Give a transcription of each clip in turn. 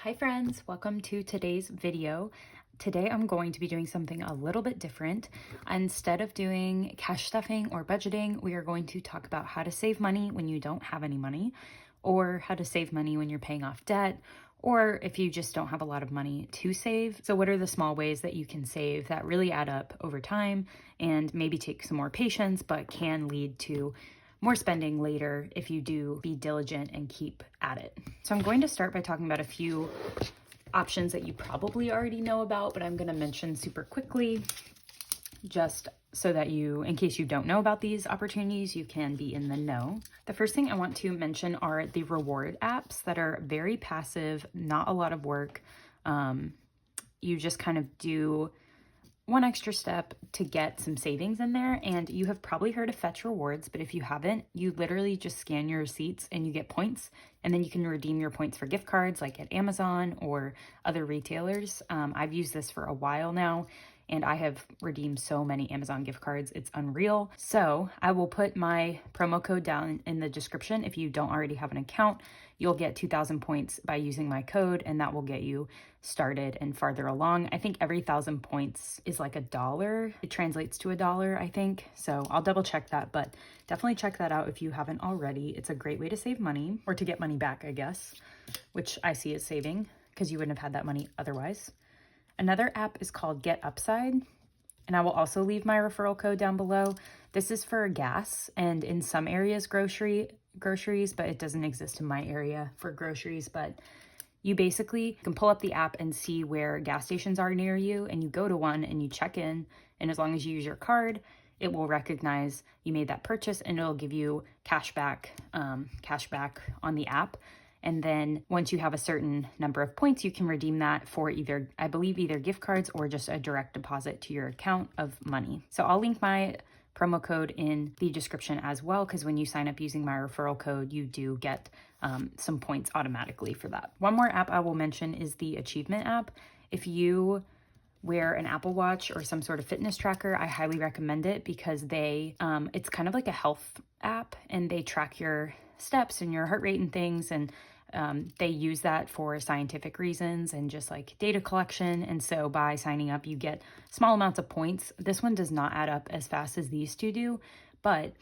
Hi friends, welcome to today's video. Today I'm going to be doing something a little bit different. Instead of doing cash stuffing or budgeting, we are going to talk about how to save money when you don't have any money, or how to save money when you're paying off debt, or if you just don't have a lot of money to save. So what are the small ways that you can save that really add up over time and maybe take some more patience, but can lead to more spending later if you do be diligent and keep at it. So I'm going to start by talking about a few options that you probably already know about, but I'm going to mention super quickly just so that you, in case you don't know about these opportunities, you can be in the know. The first thing I want to mention are the reward apps that are very passive, not a lot of work. You just kind of do one extra step to get some savings in there. And you have probably heard of Fetch Rewards, but if you haven't, you literally just scan your receipts and you get points, and then you can redeem your points for gift cards like at Amazon or other retailers. I've used this for a while now, and I have redeemed so many Amazon gift cards. It's unreal. So I will put my promo code down in the description. If you don't already have an account, you'll get 2,000 points by using my code, and that will get you started and farther along. I think every 1,000 points is like $1. It translates to $1, I think. So I'll double check that, but definitely check that out if you haven't already. It's a great way to save money, or to get money back, I guess, which I see as saving because you wouldn't have had that money otherwise. Another app is called GetUpside, and I will also leave my referral code down below. This is for gas and in some areas groceries, but it doesn't exist in my area for groceries. But you basically can pull up the app and see where gas stations are near you, and you go to one and you check in, and as long as you use your card, it will recognize you made that purchase and it'll give you cash back on the app. And then once you have a certain number of points, you can redeem that for either, I believe, either gift cards or just a direct deposit to your account of money. So I'll link my promo code in the description as well, because when you sign up using my referral code, you do get some points automatically for that. One more app I will mention is the Achievement app. If you wear an Apple Watch or some sort of fitness tracker, I highly recommend it because it's kind of like a health app, and they track your steps and your heart rate and things, and they use that for scientific reasons and just like data collection. And so by signing up, you get small amounts of points. This one does not add up as fast as these two do, but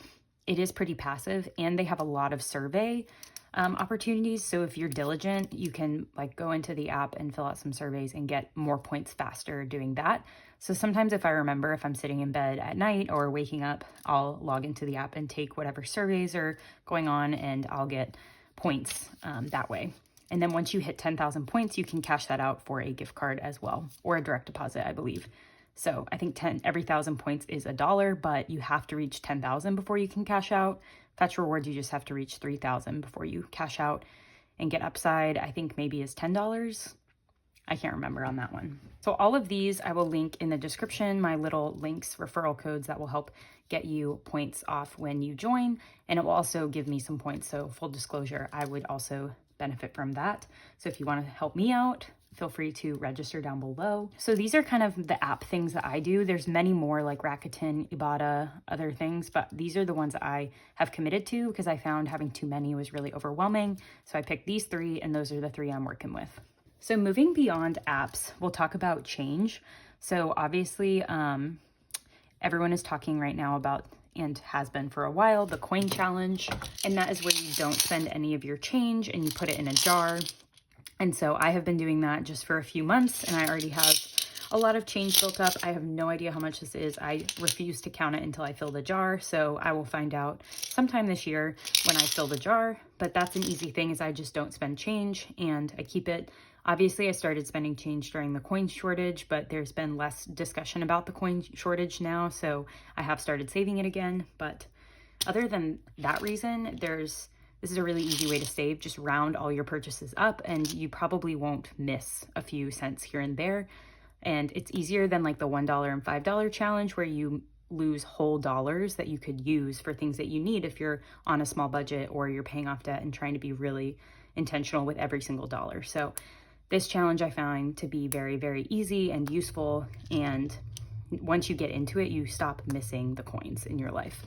it is pretty passive, and they have a lot of survey opportunities. So if you're diligent, you can like go into the app and fill out some surveys and get more points faster doing that. So sometimes if I remember, if I'm sitting in bed at night or waking up, I'll log into the app and take whatever surveys are going on, and I'll get points that way. And then once you hit 10,000 points, you can cash that out for a gift card as well, or a direct deposit, I believe. So I think every 1,000 points is $1, but you have to reach 10,000 before you can cash out. Fetch Rewards, you just have to reach 3,000 before you cash out. And GetUpside, I think maybe is $10. I can't remember on that one. So all of these I will link in the description, my little links, referral codes that will help get you points off when you join. And it will also give me some points. So full disclosure, I would also benefit from that. So if you want to help me out, feel free to register down below. So these are kind of the app things that I do. There's many more like Rakuten, Ibotta, other things, but these are the ones that I have committed to because I found having too many was really overwhelming. So I picked these three, and those are the three I'm working with. So moving beyond apps, we'll talk about change. So obviously, everyone is talking right now about, and has been for a while, the coin challenge. And that is where you don't spend any of your change and you put it in a jar. And so I have been doing that just for a few months, and I already have a lot of change built up. I have no idea how much this is. I refuse to count it until I fill the jar. So I will find out sometime this year when I fill the jar. But that's an easy thing, is I just don't spend change and I keep it. Obviously, I started spending change during the coin shortage, but there's been less discussion about the coin shortage now. So I have started saving it again. But other than that reason, this is a really easy way to save. Just round all your purchases up, and you probably won't miss a few cents here and there. And it's easier than like the $1 and $5 challenge, where you lose whole dollars that you could use for things that you need if you're on a small budget or you're paying off debt and trying to be really intentional with every single dollar. So this challenge I found to be very, very easy and useful. And once you get into it, you stop missing the coins in your life.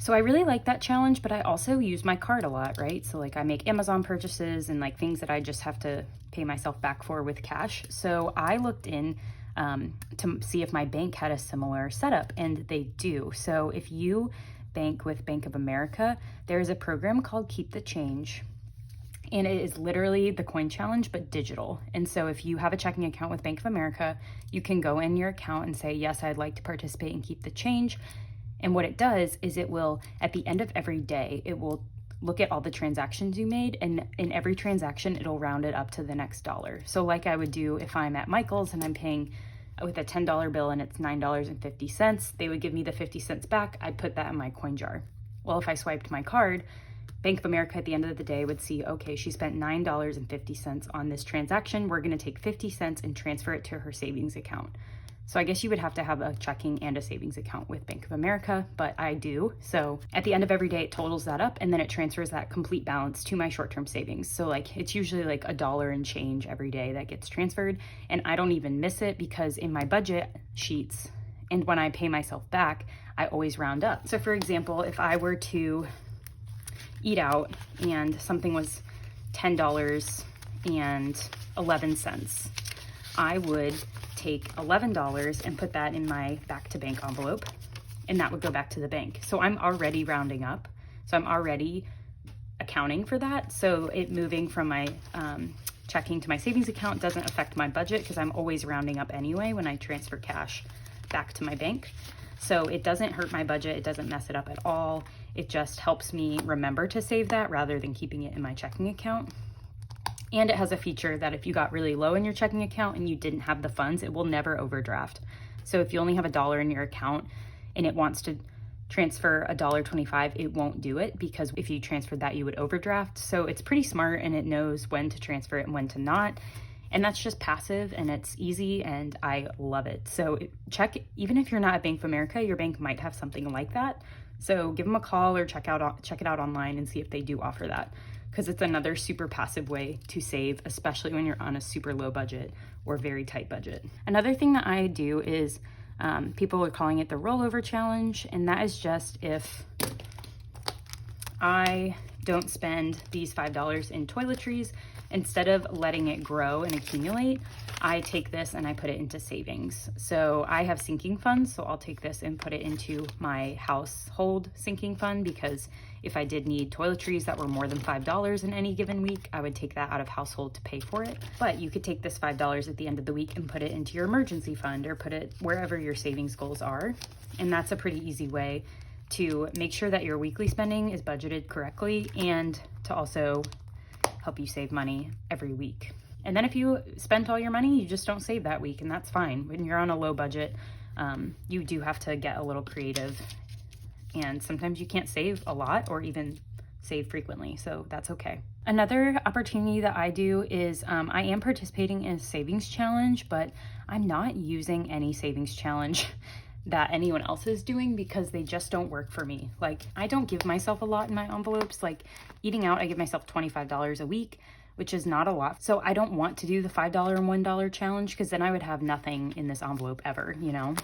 So I really like that challenge, but I also use my card a lot, right? So like I make Amazon purchases and like things that I just have to pay myself back for with cash. So I looked in to see if my bank had a similar setup, and they do. So if you bank with Bank of America, there's a program called Keep the Change. And it is literally the coin challenge, but digital. And so if you have a checking account with Bank of America, you can go in your account and say, yes, I'd like to participate and keep the change. And what it does is it will, at the end of every day, it will look at all the transactions you made, and in every transaction, it'll round it up to the next dollar. So like I would do if I'm at Michael's and I'm paying with a $10 bill and it's $9.50, they would give me the 50 cents back. I'd put that in my coin jar. Well, if I swiped my card, Bank of America at the end of the day would see, okay, she spent $9.50 on this transaction. We're going to take 50 cents and transfer it to her savings account. So I guess you would have to have a checking and a savings account with Bank of America, but I do. So at the end of every day, it totals that up, and then it transfers that complete balance to my short-term savings. So like it's usually like $1 and change every day that gets transferred, and I don't even miss it because in my budget sheets and when I pay myself back, I always round up. So for example, if I were to eat out and something was $10.11, I would take $11 and put that in my back to bank envelope, and that would go back to the bank. So I'm already rounding up. So I'm already accounting for that. So it moving from my checking to my savings account doesn't affect my budget because I'm always rounding up anyway when I transfer cash back to my bank. So it doesn't hurt my budget. It doesn't mess it up at all. It just helps me remember to save that rather than keeping it in my checking account. And it has a feature that if you got really low in your checking account and you didn't have the funds, it will never overdraft. So if you only have $1 in your account and it wants to transfer $1.25, it won't do it because if you transferred that, you would overdraft. So it's pretty smart, and it knows when to transfer it and when to not. And that's just passive, and it's easy, and I love it. So check, even if you're not at Bank of America, your bank might have something like that. So give them a call or check it out online and see if they do offer that, because it's another super passive way to save, especially when you're on a super low budget or very tight budget. Another thing that I do is people are calling it the rollover challenge, and that is just if I don't spend these $5 in toiletries, instead of letting it grow and accumulate, I take this and I put it into savings. So I have sinking funds, so I'll take this and put it into my household sinking fund, because if I did need toiletries that were more than $5 in any given week, I would take that out of household to pay for it. But you could take this $5 at the end of the week and put it into your emergency fund or put it wherever your savings goals are. And that's a pretty easy way to make sure that your weekly spending is budgeted correctly and to also help you save money every week. And then if you spent all your money, you just don't save that week, and that's fine. When you're on a low budget, you do have to get a little creative, and sometimes you can't save a lot or even save frequently, so that's okay. Another opportunity that I do is I am participating in a savings challenge, but I'm not using any savings challenge that anyone else is doing because they just don't work for me. Like, I don't give myself a lot in my envelopes. Like, eating out, I give myself $25 a week, which is not a lot. So I don't want to do the $5 and $1 challenge because then I would have nothing in this envelope ever, you know?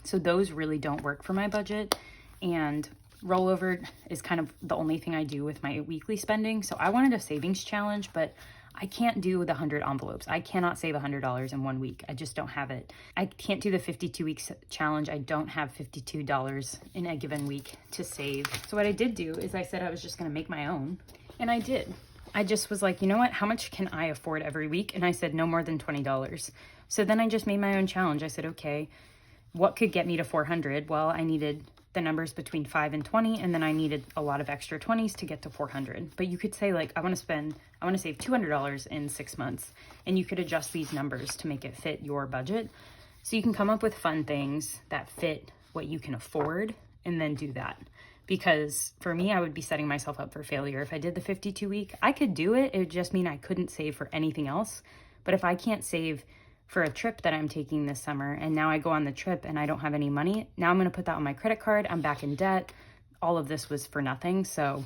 So those really don't work for my budget. And rollover is kind of the only thing I do with my weekly spending. So I wanted a savings challenge, but I can't do the 100 envelopes. I cannot save $100 in 1 week. I just don't have it. I can't do the 52 weeks challenge. I don't have $52 in a given week to save. So what I did do is I said I was just going to make my own, and I did. I just was like, you know what? How much can I afford every week? And I said no more than $20. So then I just made my own challenge. I said, okay, what could get me to 400? Well, I needed the numbers between 5 and 20, and then I needed a lot of extra 20s to get to 400. But you could say, like, I want to save $200 in 6 months, and you could adjust these numbers to make it fit your budget. So you can come up with fun things that fit what you can afford and then do that. Because for me, I would be setting myself up for failure. If I did the 52 week, I could do it. It would just mean I couldn't save for anything else. But if I can't save for a trip that I'm taking this summer, and now I go on the trip and I don't have any money, now I'm going to put that on my credit card. I'm back in debt. All of this was for nothing. So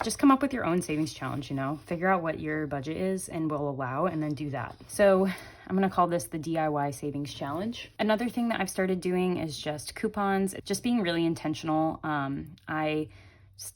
just come up with your own savings challenge, you know, figure out what your budget is and will allow, and then do that. So I'm gonna call this the DIY savings challenge. Another thing that I've started doing is just coupons, just being really intentional. I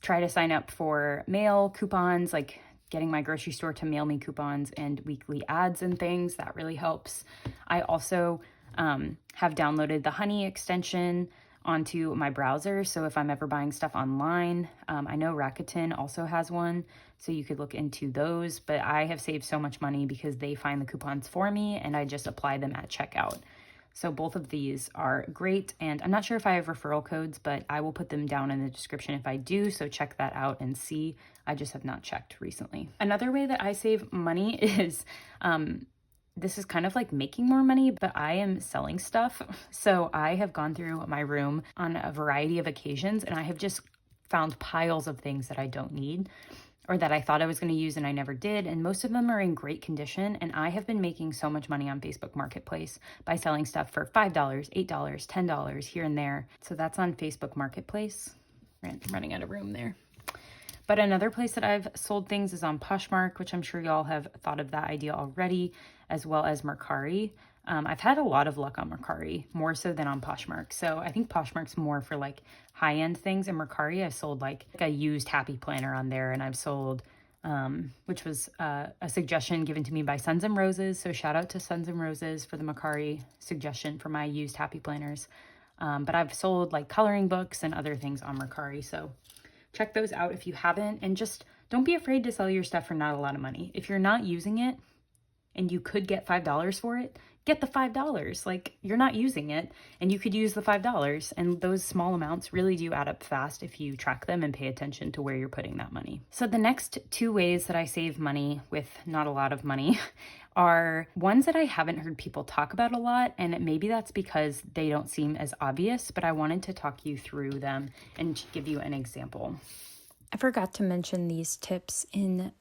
try to sign up for mail coupons, like getting my grocery store to mail me coupons and weekly ads and things. That really helps. I also have downloaded the Honey extension onto my browser. So if I'm ever buying stuff online, I know Rakuten also has one, so you could look into those, but I have saved so much money because they find the coupons for me and I just apply them at checkout. So both of these are great, and I'm not sure if I have referral codes, but I will put them down in the description if I do, so check that out and see. I just have not checked recently. Another way that I save money is, this is kind of like making more money, but I am selling stuff. So I have gone through my room on a variety of occasions, and I have just found piles of things that I don't need, or that I thought I was going to use and I never did. And most of them are in great condition. And I have been making so much money on Facebook Marketplace by selling stuff for $5, $8, $10 here and there. So that's on Facebook Marketplace. Running out of room there. But another place that I've sold things is on Poshmark, which I'm sure y'all have thought of that idea already, as well as Mercari. I've had a lot of luck on Mercari, more so than on Poshmark. So I think Poshmark's more for like high-end things. And Mercari, I sold like a used happy planner on there, and I've sold, which was a suggestion given to me by Suns and Roses. So shout out to Suns and Roses for the Mercari suggestion for my used happy planners. But I've sold like coloring books and other things on Mercari. So check those out if you haven't, and just don't be afraid to sell your stuff for not a lot of money. If you're not using it and you could get $5 for it, get the $5. Like, you're not using it and you could use the $5, and those small amounts really do add up fast if you track them and pay attention to where you're putting that money. So the next two ways that I save money with not a lot of money are ones that I haven't heard people talk about a lot, and maybe that's because they don't seem as obvious, but I wanted to talk you through them and give you an example. I forgot to mention these tips in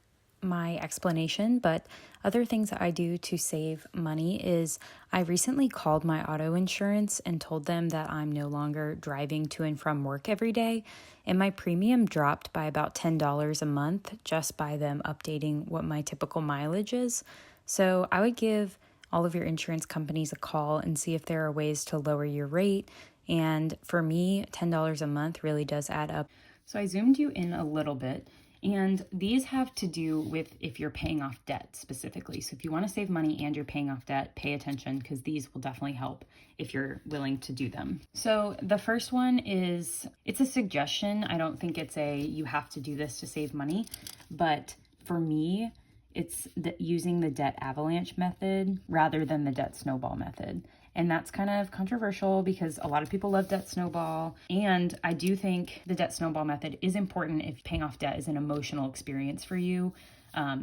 my explanation, but other things that I do to save money is I recently called my auto insurance and told them that I'm no longer driving to and from work every day, and my premium dropped by about $10 a month just by them updating what my typical mileage is. So I would give all of your insurance companies a call and see if there are ways to lower your rate. And for me, $10 a month really does add up. So I zoomed you in a little bit, and these have to do with if you're paying off debt specifically. So if you want to save money and you're paying off debt, pay attention, because these will definitely help if you're willing to do them. So the first one is, it's a suggestion. I don't think it's a, you have to do this to save money, but for me, it's using the debt avalanche method rather than the debt snowball method. And that's kind of controversial because a lot of people love debt snowball. And I do think the debt snowball method is important if paying off debt is an emotional experience for you.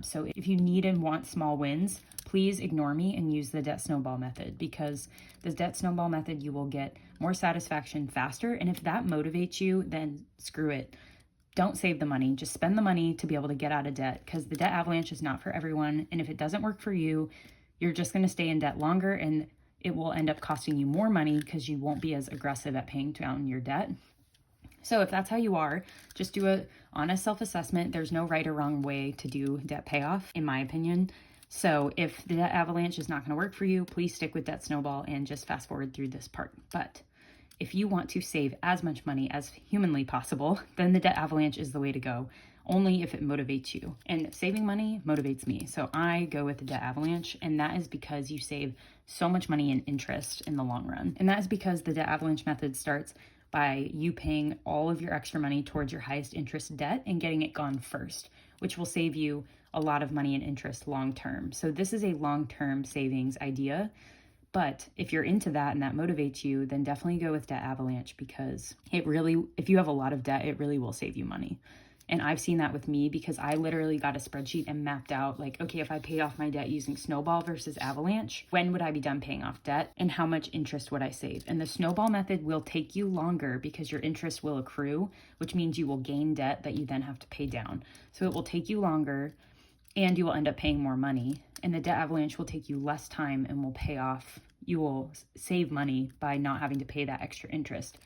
So if you need and want small wins, please ignore me and use the debt snowball method, because the debt snowball method, you will get more satisfaction faster. And if that motivates you, then screw it. Don't save the money. Just spend the money to be able to get out of debt, because the debt avalanche is not for everyone. And if it doesn't work for you, you're just going to stay in debt longer, and it will end up costing you more money because you won't be as aggressive at paying down your debt. So if that's how you are, just do a honest self-assessment. There's no right or wrong way to do debt payoff, in my opinion. So if the debt avalanche is not going to work for you, please stick with debt snowball and just fast forward through this part. But if you want to save as much money as humanly possible, then the debt avalanche is the way to go, only if it motivates you. And saving money motivates me. So I go with the debt avalanche, and that is because you save so much money in interest in the long run. And that is because the debt avalanche method starts by you paying all of your extra money towards your highest interest debt and getting it gone first, which will save you a lot of money in interest long term. So this is a long-term savings idea. But if you're into that and that motivates you, then definitely go with debt avalanche, because it really, if you have a lot of debt, it really will save you money. And I've seen that with me, because I literally got a spreadsheet and mapped out like, okay, if I paid off my debt using snowball versus avalanche, when would I be done paying off debt and how much interest would I save? And the snowball method will take you longer because your interest will accrue, which means you will gain debt that you then have to pay down. So it will take you longer and you will end up paying more money. And the debt avalanche will take you less time and will pay off. You will save money by not having to pay that extra interest.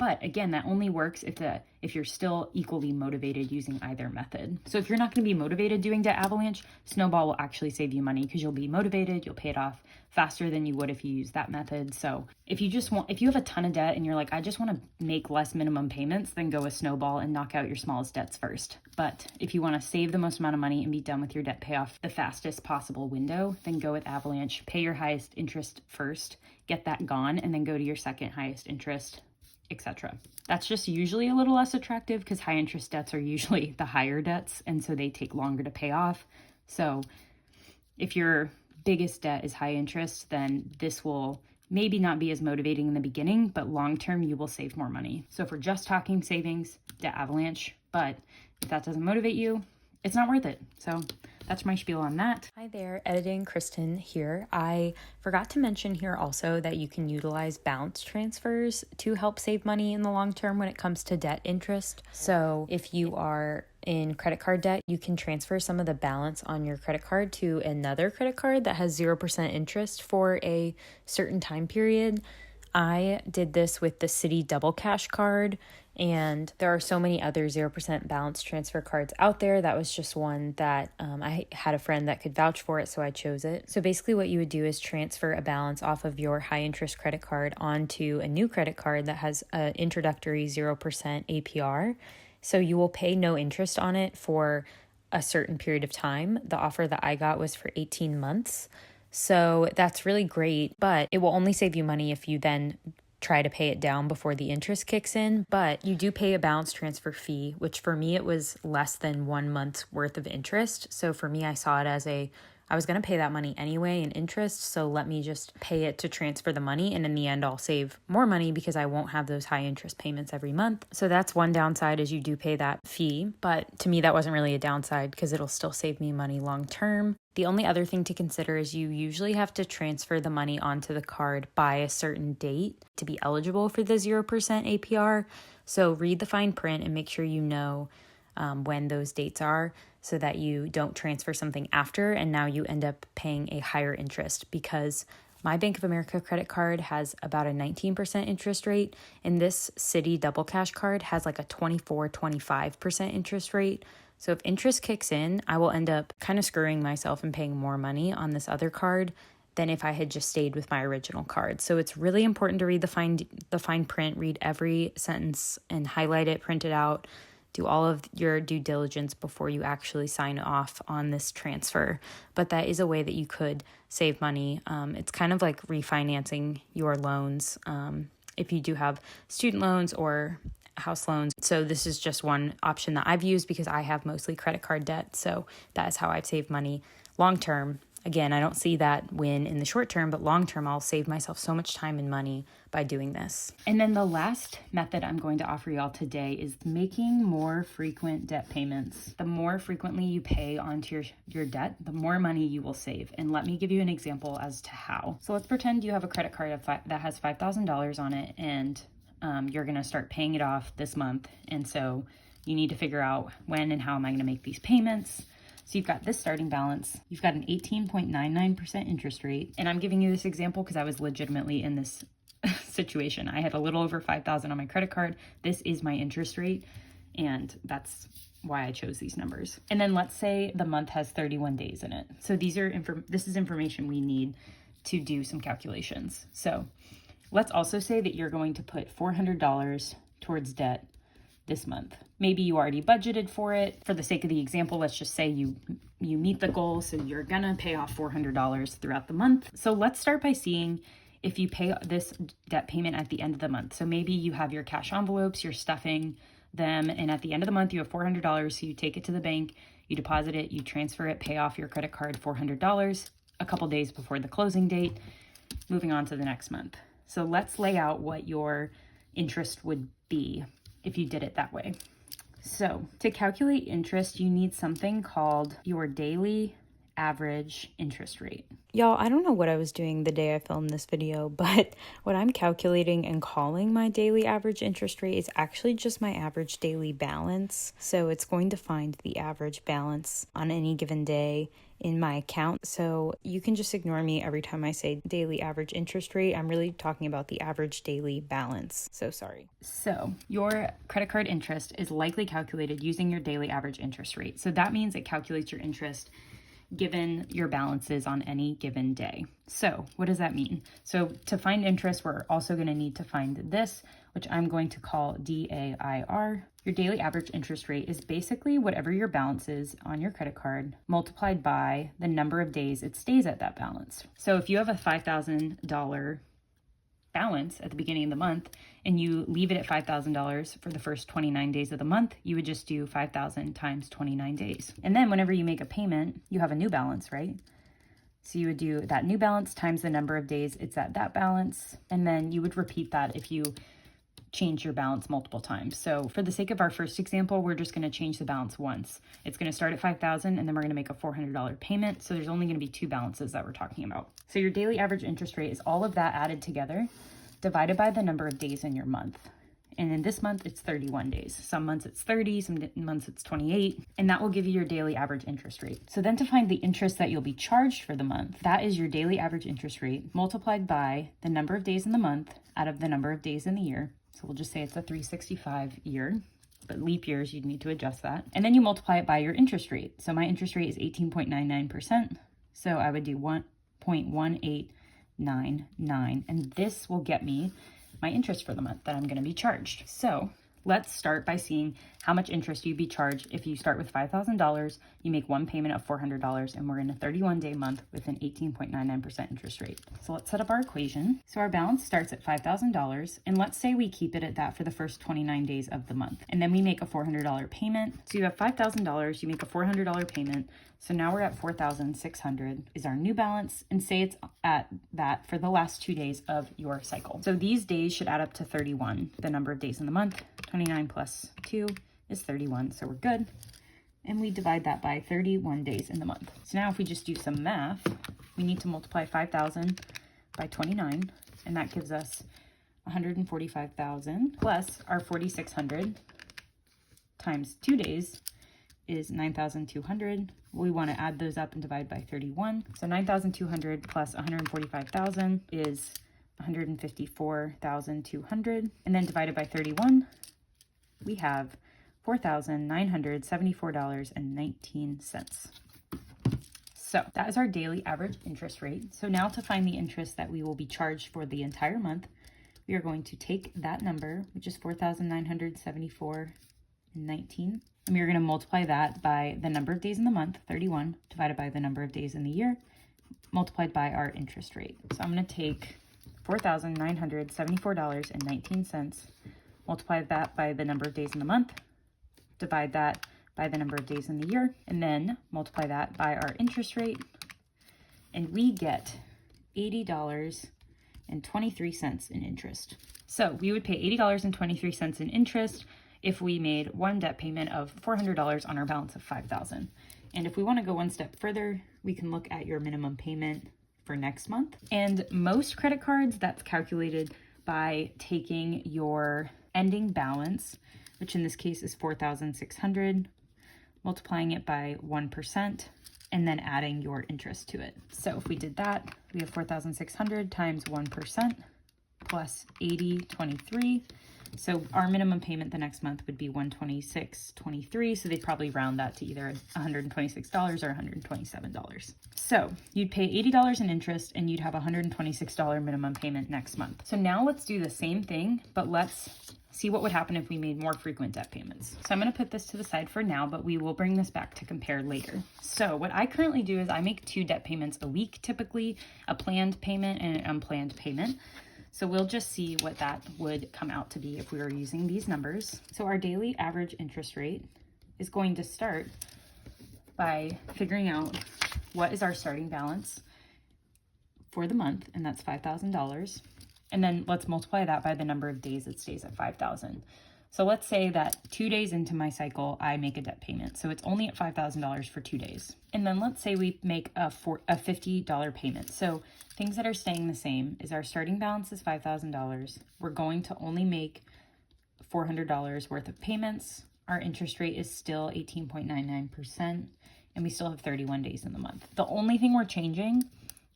But again, that only works if you're still equally motivated using either method. So if you're not going to be motivated doing debt avalanche, Snowball will actually save you money because you'll be motivated, you'll pay it off faster than you would if you use that method. So if you have a ton of debt and you're like, I just want to make less minimum payments, then go with Snowball and knock out your smallest debts first. But if you want to save the most amount of money and be done with your debt payoff the fastest possible window, then go with Avalanche. Pay your highest interest first, get that gone, and then go to your second highest interest, etc. That's just usually a little less attractive because high interest debts are usually the higher debts, and so they take longer to pay off. So if your biggest debt is high interest, then this will maybe not be as motivating in the beginning, but long term you will save more money. So if we're just talking savings, debt avalanche, but if that doesn't motivate you, it's not worth it. So that's my spiel on that. Hi there, editing Kristen here. I forgot to mention here also that you can utilize balance transfers to help save money in the long term when it comes to debt interest. So if you are in credit card debt, you can transfer some of the balance on your credit card to another credit card that has 0% interest for a certain time period. I did this with the Citi Double Cash card, and there are so many other 0% balance transfer cards out there. That was just one that I had a friend that could vouch for it, so I chose it. So basically what you would do is transfer a balance off of your high interest credit card onto a new credit card that has an introductory 0% APR. So you will pay no interest on it for a certain period of time. The offer that I got was for 18 months. So that's really great, but it will only save you money if you then try to pay it down before the interest kicks in. But you do pay a balance transfer fee, which for me, it was less than 1 month's worth of interest. So for me, I saw it as I was going to pay that money anyway in interest, so let me just pay it to transfer the money, and in the end I'll save more money because I won't have those high interest payments every month. So that's one downside, is you do pay that fee, but to me that wasn't really a downside because it'll still save me money long term. The only other thing to consider is you usually have to transfer the money onto the card by a certain date to be eligible for the 0% APR. So read the fine print and make sure you know when those dates are, so that you don't transfer something after and now you end up paying a higher interest, because my Bank of America credit card has about a 19% interest rate, and this Citi Double Cash card has like a 24-25% interest rate. So if interest kicks in, I will end up kind of screwing myself and paying more money on this other card than if I had just stayed with my original card. So it's really important to read the fine print, read every sentence and highlight it, print it out. Do all of your due diligence before you actually sign off on this transfer. But that is a way that you could save money. It's kind of like refinancing your loans if you do have student loans or house loans. So this is just one option that I've used because I have mostly credit card debt. So that is how I've saved money long term. Again, I don't see that win in the short term, but long term, I'll save myself so much time and money by doing this. And then the last method I'm going to offer y'all today is making more frequent debt payments. The more frequently you pay onto your debt, the more money you will save. And let me give you an example as to how. So let's pretend you have a credit card that has $5,000 on it, and you're going to start paying it off this month. And so you need to figure out when and how am I going to make these payments. So you've got this starting balance, you've got an 18.99% interest rate. And I'm giving you this example because I was legitimately in this situation. I had a little over $5,000 on my credit card. This is my interest rate, and that's why I chose these numbers. And then let's say the month has 31 days in it. So this is information we need to do some calculations. So let's also say that you're going to put $400 towards debt this month. Maybe you already budgeted for it. For the sake of the example, let's just say you meet the goal, so you're gonna pay off $400 throughout the month. So let's start by seeing if you pay this debt payment at the end of the month. So maybe you have your cash envelopes, you're stuffing them, and at the end of the month you have $400, so you take it to the bank, you deposit it, you transfer it, pay off your credit card $400 a couple days before the closing date, moving on to the next month. So let's lay out what your interest would be if you did it that way. So to calculate interest, you need something called your daily average interest rate. Y'all, I don't know what I was doing the day I filmed this video, but what I'm calculating and calling my daily average interest rate is actually just my average daily balance. So it's going to find the average balance on any given day in my account. So you can just ignore me every time I say daily average interest rate. I'm really talking about the average daily balance. So sorry. So your credit card interest is likely calculated using your daily average interest rate. So that means it calculates your interest given your balances on any given day. So what does that mean? So to find interest, we're also going to need to find this, which I'm going to call DAIR. Your daily average interest rate is basically whatever your balance is on your credit card multiplied by the number of days it stays at that balance. So if you have a $5,000 balance at the beginning of the month and you leave it at $5,000 for the first 29 days of the month, you would just do 5,000 times 29 days. And then whenever you make a payment, you have a new balance, right? So you would do that new balance times the number of days it's at that balance. And then you would repeat that if you change your balance multiple times. So for the sake of our first example, we're just going to change the balance once. It's going to start at $5,000 and then we're going to make a $400 payment. So there's only going to be two balances that we're talking about. So your daily average interest rate is all of that added together, divided by the number of days in your month. And in this month, it's 31 days. Some months it's 30, some months it's 28, and that will give you your daily average interest rate. So then to find the interest that you'll be charged for the month, that is your daily average interest rate multiplied by the number of days in the month out of the number of days in the year. So we'll just say it's a 365 year, but leap years, you'd need to adjust that. And then you multiply it by your interest rate. So my interest rate is 18.99%. So I would do 1.1899, and this will get me my interest for the month that I'm going to be charged. So let's start by seeing how much interest you'd be charged if you start with $5,000, you make one payment of $400, and we're in a 31-day month with an 18.99% interest rate. So let's set up our equation. So our balance starts at $5,000, and let's say we keep it at that for the first 29 days of the month, and then we make a $400 payment. So you have $5,000, you make a $400 payment. So now we're at $4,600 is our new balance, and say it's at that for the last 2 days of your cycle. So these days should add up to 31, the number of days in the month. 29 plus 2 is 31, so we're good. And we divide that by 31 days in the month. So now if we just do some math, we need to multiply 5,000 by 29, and that gives us 145,000 plus our 4,600 times 2 days is 9,200. We want to add those up and divide by 31. So 9,200 plus 145,000 is 154,200. And then divided by 31, we have $4,974.19. So that is our daily average interest rate. So now to find the interest that we will be charged for the entire month, we are going to take that number, which is $4,974.19, and we're going to multiply that by the number of days in the month, 31, divided by the number of days in the year, multiplied by our interest rate. So I'm going to take $4,974.19, multiply that by the number of days in the month, divide that by the number of days in the year, and then multiply that by our interest rate, and we get $80.23 in interest. So we would pay $80.23 in interest if we made one debt payment of $400 on our balance of $5,000. And if we want to go one step further, we can look at your minimum payment for next month. And most credit cards, that's calculated by taking your ending balance, which in this case is $4,600, multiplying it by 1%, and then adding your interest to it. So if we did that, we have 4,600 times 1% plus 80.23. So our minimum payment the next month would be $126.23. So they'd probably round that to either $126 or $127. So you'd pay $80 in interest and you'd have a $126 minimum payment next month. So now let's do the same thing, but let's see what would happen if we made more frequent debt payments. So I'm going to put this to the side for now, but we will bring this back to compare later. So what I currently do is I make 2 debt payments a week, typically a planned payment and an unplanned payment. So we'll just see what that would come out to be if we were using these numbers. So our daily average interest rate is going to start by figuring out what is our starting balance for the month, and that's $5,000. And then let's multiply that by the number of days it stays at $5,000. So let's say that 2 days into my cycle, I make a debt payment. So it's only at $5,000 for 2 days. And then let's say we make a $50 payment. So things that are staying the same is our starting balance is $5,000. We're going to only make $400 worth of payments. Our interest rate is still 18.99%, and we still have 31 days in the month. The only thing we're changing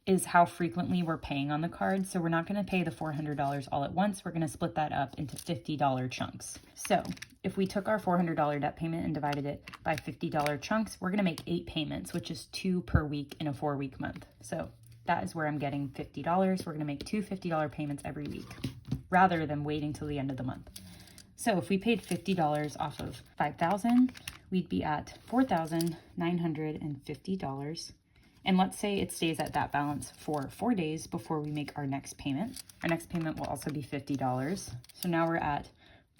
is how frequently we're paying on the card. So we're not going to pay the $400 all at once. We're going to split that up into $50 chunks. So if we took our $400 debt payment and divided it by $50 chunks, we're going to make 8 payments, which is 2 per week in a 4-week month. So that is where I'm getting $50. We're going to make 2 $50 payments every week rather than waiting till the end of the month. So if we paid $50 off of $5,000, we'd be at $4,950. And let's say it stays at that balance for 4 days before we make our next payment. Our next payment will also be $50. So now we're at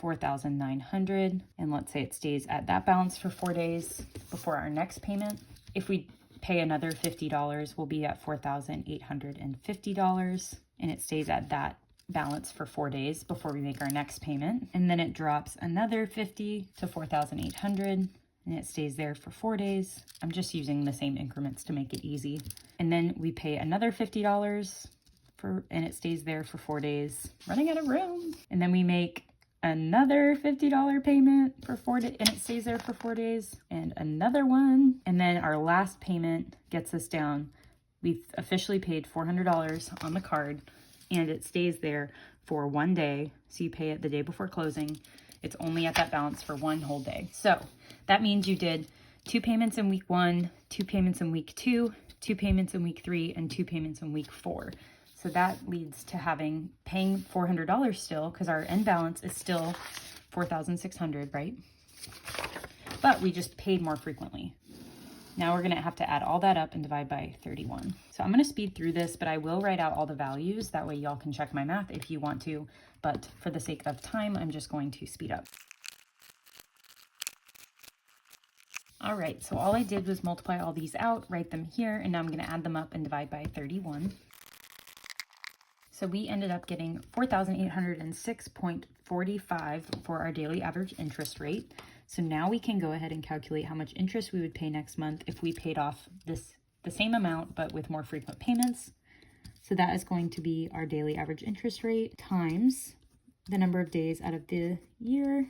$4,900. And let's say it stays at that balance for 4 days before our next payment. If we pay another $50, we'll be at $4,850. And it stays at that balance for 4 days before we make our next payment. And then it drops another $50 to $4,800. And it stays there for 4 days. I'm just using the same increments to make it easy. And then we pay another $50 and it stays there for 4 days. Running out of room. And then we make another $50 payment for 4 days, and it stays there for 4 days. And another one. And then our last payment gets us down. We've officially paid $400 on the card, and it stays there for 1 day. So you pay it the day before closing. It's only at that balance for 1 whole day. So that means you did 2 payments in week 1, 2 payments in week 2, 2 payments in week 3, and 2 payments in week 4. So that leads to paying $400 still, because our end balance is still $4,600, right? But we just paid more frequently. Now we're going to have to add all that up and divide by 31. So I'm going to speed through this, but I will write out all the values. That way y'all can check my math if you want to. But for the sake of time, I'm just going to speed up. All right, so all I did was multiply all these out, write them here, and now I'm going to add them up and divide by 31. So we ended up getting 4,806.45 for our daily average interest rate. So now we can go ahead and calculate how much interest we would pay next month if we paid off the same amount but with more frequent payments. So that is going to be our daily average interest rate times the number of days out of the year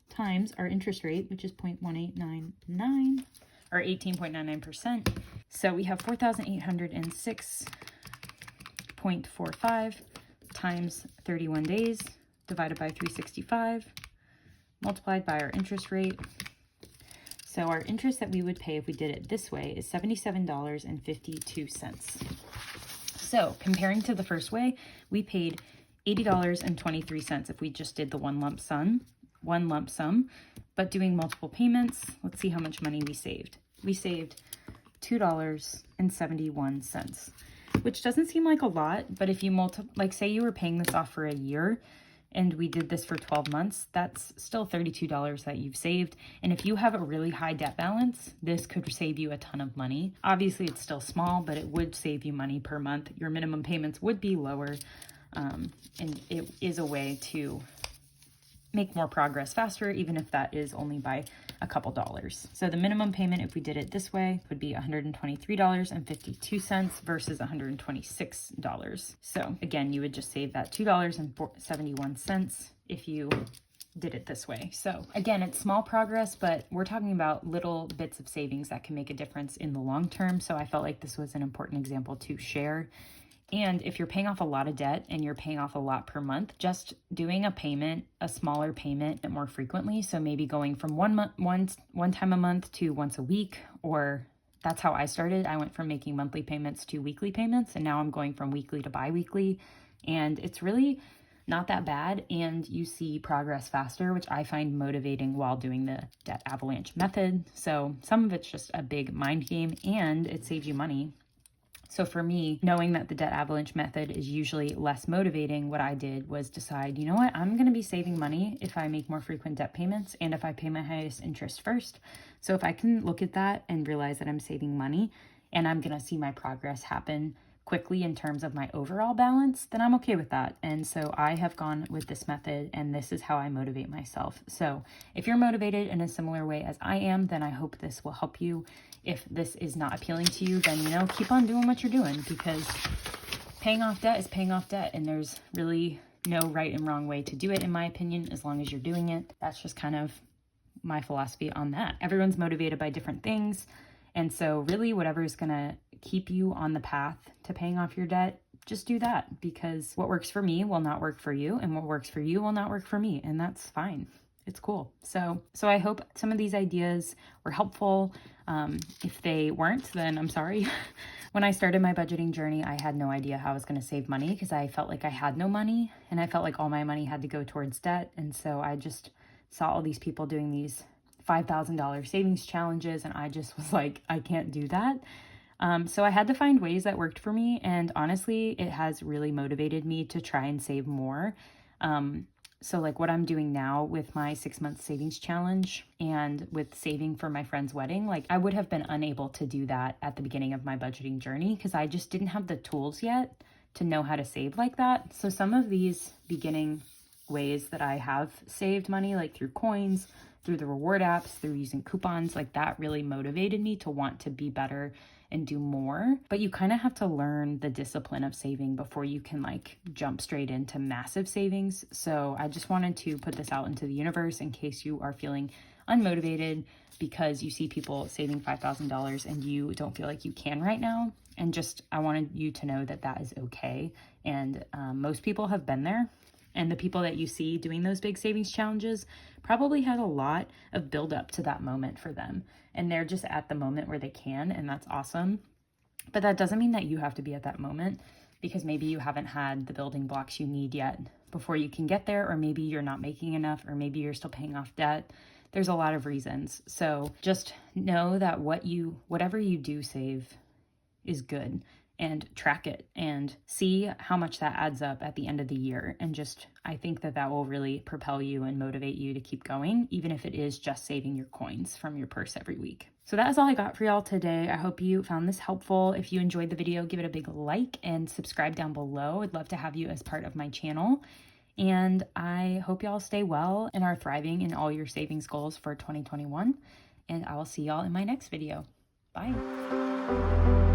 times our interest rate, which is 0.1899 or 18.99%. So we have 4,806.45 times 31 days divided by 365 multiplied by our interest rate. So our interest that we would pay if we did it this way is $77.52. So comparing to the first way, we paid $80.23 if we just did the one lump sum, but doing multiple payments, let's see how much money we saved. We saved $2.71, which doesn't seem like a lot, but if you say you were paying this off for a year, and we did this for 12 months, that's still $32 that you've saved. And if you have a really high debt balance, this could save you a ton of money. Obviously, it's still small, but it would save you money per month. Your minimum payments would be lower, and it is a way to make more progress faster, even if that is only by a couple dollars. So the minimum payment, if we did it this way, would be $123.52 versus $126. So again, you would just save that $2.71 if you did it this way. So again, it's small progress, but we're talking about little bits of savings that can make a difference in the long term. So I felt like this was an important example to share. And if you're paying off a lot of debt and you're paying off a lot per month, just doing a smaller payment more frequently. So maybe going from one time a month to once a week, or that's how I started. I went from making monthly payments to weekly payments, and now I'm going from weekly to bi-weekly. And it's really not that bad, and you see progress faster, which I find motivating while doing the debt avalanche method. So some of it's just a big mind game, and it saves you money. So for me, knowing that the debt avalanche method is usually less motivating, what I did was decide, you know what, I'm going to be saving money if I make more frequent debt payments and if I pay my highest interest first. So if I can look at that and realize that I'm saving money and I'm going to see my progress happen quickly in terms of my overall balance, then I'm okay with that. And so I have gone with this method, and this is how I motivate myself. So if you're motivated in a similar way as I am, then I hope this will help you. If this is not appealing to you, then, keep on doing what you're doing, because paying off debt is paying off debt, and there's really no right and wrong way to do it, in my opinion, as long as you're doing it. That's just kind of my philosophy on that. Everyone's motivated by different things. And so really whatever is going to keep you on the path to paying off your debt, just do that, because what works for me will not work for you, and what works for you will not work for me. And that's fine. It's cool. So I hope some of these ideas were helpful. If they weren't, then I'm sorry. When I started my budgeting journey, I had no idea how I was going to save money, because I felt like I had no money, and I felt like all my money had to go towards debt. And so I just saw all these people doing these $5,000 savings challenges, and I just was like, I can't do that. So I had to find ways that worked for me, and honestly, it has really motivated me to try and save more. So like what I'm doing now with my 6-month savings challenge and with saving for my friend's wedding, like I would have been unable to do that at the beginning of my budgeting journey, because I just didn't have the tools yet to know how to save like that. So some of these beginning ways that I have saved money, like through coins, through the reward apps, through using coupons, like that really motivated me to want to be better and do more. But you kind of have to learn the discipline of saving before you can like jump straight into massive savings. So I just wanted to put this out into the universe in case you are feeling unmotivated because you see people saving $5,000 and you don't feel like you can right now. And just, I wanted you to know that that is okay. And most people have been there. And the people that you see doing those big savings challenges probably had a lot of build up to that moment for them. And they're just at the moment where they can, and that's awesome. But that doesn't mean that you have to be at that moment, because maybe you haven't had the building blocks you need yet before you can get there, or maybe you're not making enough, or maybe you're still paying off debt. There's a lot of reasons. So just know that whatever you do save is good, and track it and see how much that adds up at the end of the year. And just, I think that will really propel you and motivate you to keep going, even if it is just saving your coins from your purse every week. So that is all I got for y'all today. I hope you found this helpful. If you enjoyed the video, give it a big like and subscribe down below. I'd love to have you as part of my channel. And I hope y'all stay well and are thriving in all your savings goals for 2021. And I will see y'all in my next video. Bye.